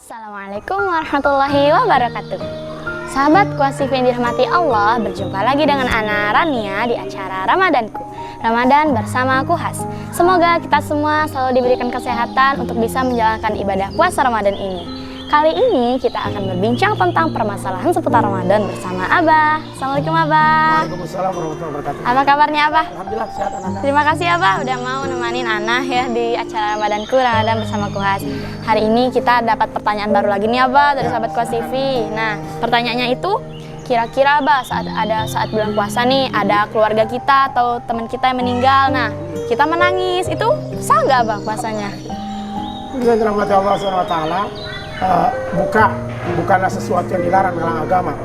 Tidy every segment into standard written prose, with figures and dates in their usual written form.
Assalamualaikum warahmatullahi wabarakatuh. Sahabat Kuasif yang dirahmati Allah, berjumpa lagi dengan Ana Rania di acara Ramadanku, Ramadan bersama Kuhas. Semoga kita semua selalu diberikan kesehatan untuk bisa menjalankan ibadah puasa Ramadan ini. Kali ini kita akan berbincang tentang permasalahan seputar Ramadan bersama Abah. Assalamualaikum Abah. Waalaikumsalam warahmatullahi wabarakatuh. Apa kabarnya Abah? Alhamdulillah sehat Ana. Terima kasih Abah udah mau nemanin Ana ya di acara Ramadanku, Ramadan bersama Kuhas. Hari ini kita dapat pertanyaan baru lagi nih Abah dari sahabat Kuasifi. Nah, pertanyaannya itu kira-kira Abah saat bulan puasa nih ada keluarga kita atau teman kita yang meninggal. Nah, kita menangis itu sah nggak Abah puasanya? Dengan rahmat Allah SWT, bukanlah sesuatu yang dilarang dalam agama.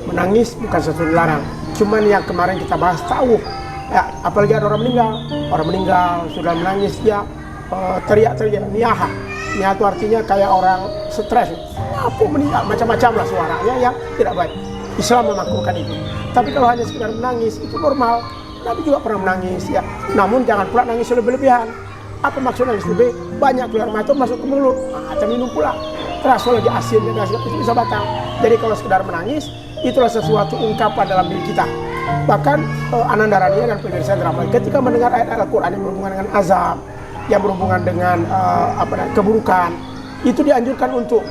Menangis bukan sesuatu yang dilarang. Cuman yang kemarin kita bahas tahu, ya, apalagi ada orang meninggal sudah menangis dia teriak-teriak niyaha. Niyaha itu artinya kayak orang stres. Apa meninggal macam-macam lah suaranya yang tidak baik. Islam memakruhkan itu. Tapi kalau hanya sekedar menangis itu normal. Nabi juga pernah menangis ya. Namun jangan pula nangis lebih-lebihan. Apa maksudnya nangis lebih? Banyak keluar mata masuk ke mulut. Atau minum pula. Terasa lagi asin dan itu bisa batal. Jadi kalau sekedar menangis itulah sesuatu ungkapan dalam diri kita. Bahkan Ananda Rania dan pemirsa drama ketika mendengar ayat Al-Quran yang berhubungan dengan azab, yang berhubungan dengan keburukan, itu dianjurkan untuk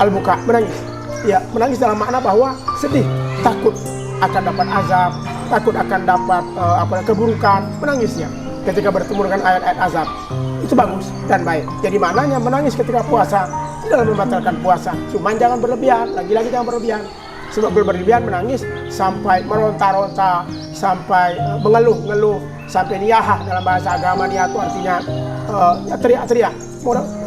al-buka, menangis. Ya, menangis dalam makna bahwa sedih, takut akan dapat azab, takut akan dapat keburukan, menangis ya. Ketika bertemu dengan ayat-ayat azab, itu bagus dan baik. Jadi maknanya menangis ketika puasa tidaklah membatalkan puasa, cuman jangan berlebihan, lagi-lagi jangan berlebihan. Sebab berlebihan menangis sampai meronta-ronta, sampai mengeluh-ngeluh, sampai niyaha dalam bahasa agama. Niyaha itu artinya teriak-teriak.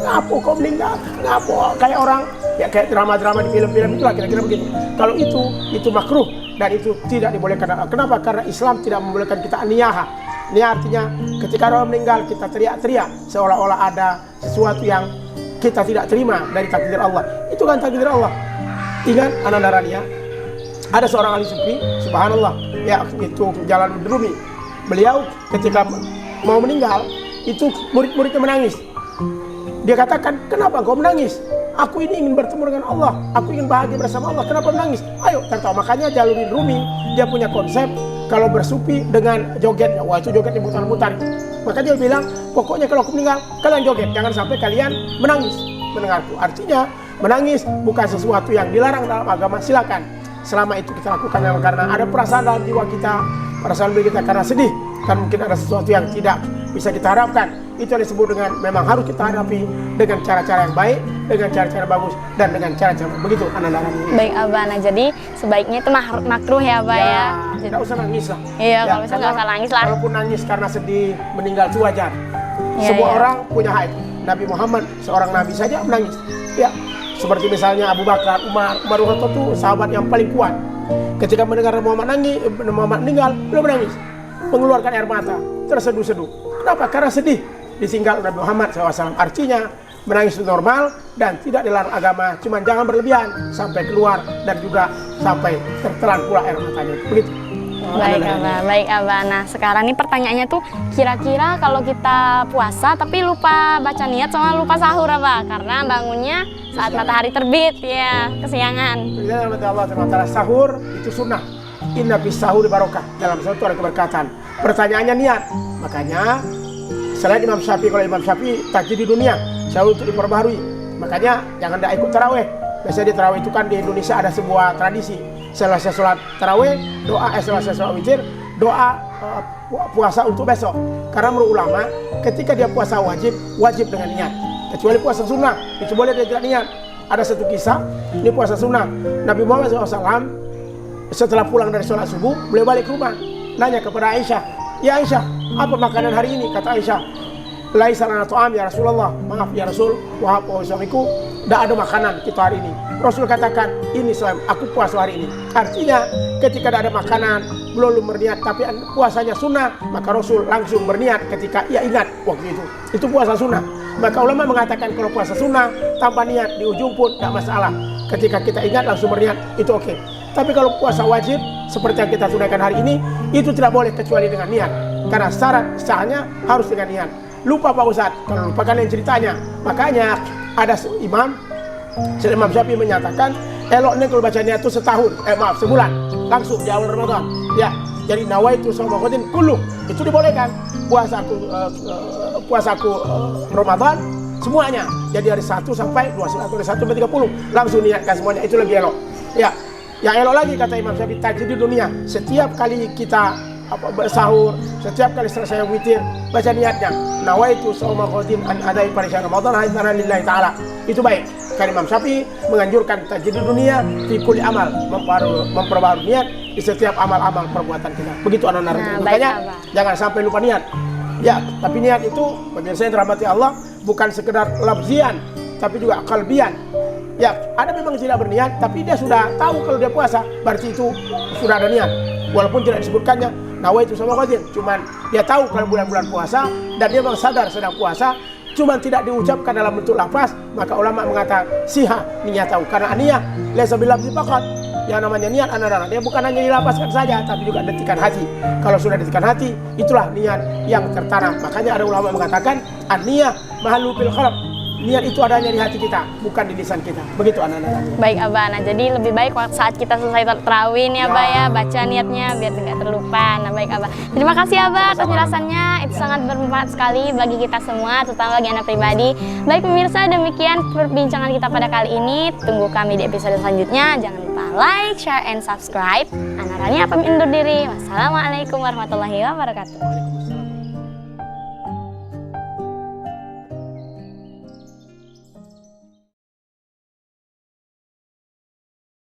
Ngapo kau meninggal? Ngapo? Kayak orang, ya kayak drama-drama di film-film itulah kira-kira begitu. Kalau itu makruh dan itu tidak dibolehkan. Kenapa? Karena Islam tidak membolehkan kita niyaha. Ini artinya ketika orang meninggal kita teriak-teriak seolah-olah ada sesuatu yang kita tidak terima dari takdir Allah. Itu kan takdir Allah. Ingat Ananda Rania, ada seorang ahli sufi, subhanallah, ya itu Jalaluddin Rumi. Beliau ketika mau meninggal, itu murid-muridnya menangis. Dia katakan, kenapa kau menangis? Aku ini ingin bertemu dengan Allah, aku ingin bahagia bersama Allah, kenapa menangis? Ayo, tertawa. Makanya Jalaluddin Rumi, dia punya konsep, kalau bersufi dengan jogetnya, wah itu jogetnya mutar-mutar. Maka dia bilang, pokoknya kalau aku meninggal, kalian joget, jangan sampai kalian menangis mendengarku. Artinya, menangis bukan sesuatu yang dilarang dalam agama, silakan. Selama itu kita lakukan karena ada perasaan dalam jiwa kita, perasaan diri kita karena sedih, kan mungkin ada sesuatu yang tidak bisa kita harapkan. Itu yang disebut dengan memang harus kita hadapi dengan cara-cara yang baik, dengan cara-cara bagus, dan dengan cara-cara begitu Ananda Rania. Baik Abah, nah jadi sebaiknya itu makruh ya Abah ya. Tidak usah nangis lah. Iya, kalau bisa nggak usah nangis lah. Walaupun nangis karena sedih meninggal itu wajar. Ya, Semua ya. orang punya hak. Nabi Muhammad seorang nabi saja menangis. Ya, seperti misalnya Abu Bakar, Umar itu sahabat yang paling kuat. Ketika mendengar Muhammad meninggal, beliau menangis, mengeluarkan air mata, terseduh-seduh. Kenapa? Karena sedih ditinggal Nabi Muhammad SAW. Artinya menangis itu normal dan tidak dilarang agama, cuman jangan berlebihan sampai keluar dan juga sampai tertelan pula air matanya. Begitu. Baik Abah. Nah sekarang nih pertanyaannya tuh kira-kira kalau kita puasa tapi lupa baca niat sama lupa sahur Abah karena bangunnya saat matahari terbit ya kesiangan. Allah sahur itu sunnah. Inna bis sahur barokah, dalam satu ada keberkatan. Pertanyaannya niat. Makanya selain Imam Syafi'i, kalau Imam Syafi'i tajdid di dunia sahur itu diperbaharui. Makanya jangan tidak ikut taraweh. Biasanya di taraweh itu kan di Indonesia ada sebuah tradisi. Selesai sholat taraweh, selesai sholat witir, doa puasa untuk besok. Karena menurut ulama, ketika dia puasa wajib dengan niat. Kecuali puasa sunnah, itu boleh dia tidak niat. Ada satu kisah, ini puasa sunnah. Nabi Muhammad SAW setelah pulang dari sholat subuh, beliau balik ke rumah, nanya kepada Aisyah, ya Aisyah, apa makanan hari ini? Kata Aisyah, laisa lana ta'am ya Rasulullah, maaf ya Rasul, wahab suamiku, tidak ada makanan kita hari ini. Rasul katakan, ini Islam, aku puasa hari ini. Artinya ketika tidak ada makanan, belum berniat, tapi puasanya sunnah, maka Rasul langsung berniat ketika ia ingat waktu itu. Itu puasa sunnah. Maka ulama mengatakan kalau puasa sunnah tanpa niat di ujung pun tidak masalah. Ketika kita ingat langsung berniat, itu oke. Tapi kalau puasa wajib seperti yang kita tunaikan hari ini, itu tidak boleh kecuali dengan niat. Karena syarat sahnya harus dengan niat. Lupa Pak Ustadz, kalau lupakan yang ceritanya. Makanya ada imam Sedangkan Imam Syafi'i menyatakan eloknya kalau baca niat itu setahun, sebulan, langsung di awal Ramadan. Ya, jadi nawaitu shauma ghadin kullu, itu dibolehkan. Puasaku Ramadan semuanya. Jadi dari 1 sampai 29 atau dari 1 sampai 30 langsung niatkan semuanya, itu lebih elok. Ya, yang elok lagi kata Imam Syafi'i tajdid dunia. Setiap kali kita bersahur, setiap kali selesai witir, baca niatnya nawaitu shauma ghadin an adai pada Ramadan haidzana lillahi taala. Itu baik. Karena Imam Syafi'i menganjurkan tajdid dunia fi kulli amal, memperbarui niat di setiap amal-amal perbuatan kita. Begitu anak-anak. Makanya jangan sampai lupa niat. Ya, tapi niat itu pemirsa yang dirahmati Allah bukan sekedar lafzian, tapi juga qalbian. Ya, ada memang tidak berniat, tapi dia sudah tahu kalau dia puasa, berarti itu sudah ada niat. Walaupun tidak disebutkannya nawaitu shauma ghadin, cuman dia tahu kalau bulan-bulan puasa dan dia memang sadar sedang puasa, cuman tidak diucapkan dalam bentuk lafaz, maka ulama mengatakan siha niat tahu, karena niat laisa bil lafzi faqat. Yang namanya niat anak-anak, dia bukan hanya dilapaskan saja, tapi juga detikan hati. Kalau sudah detikan hati, itulah niat yang tertanam. Makanya ada ulama mengatakan an-niyah mahallu fil qalb. Niat itu adanya di hati kita, bukan di lisan kita. Begitu anak-anak. Baik Abah, nah jadi lebih baik saat kita selesai tarawih nih Abah ya, baca niatnya biar tidak terlupa. Nah baik Abah, terima kasih Abah atas penjelasannya, itu sangat bermanfaat sekali bagi kita semua, terutama bagi anak pribadi. Baik pemirsa, demikian perbincangan kita pada kali ini. Tunggu kami di episode selanjutnya. Jangan lupa like, share, and subscribe. Anak Rania pamit undur diri. Wassalamualaikum warahmatullahi wabarakatuh.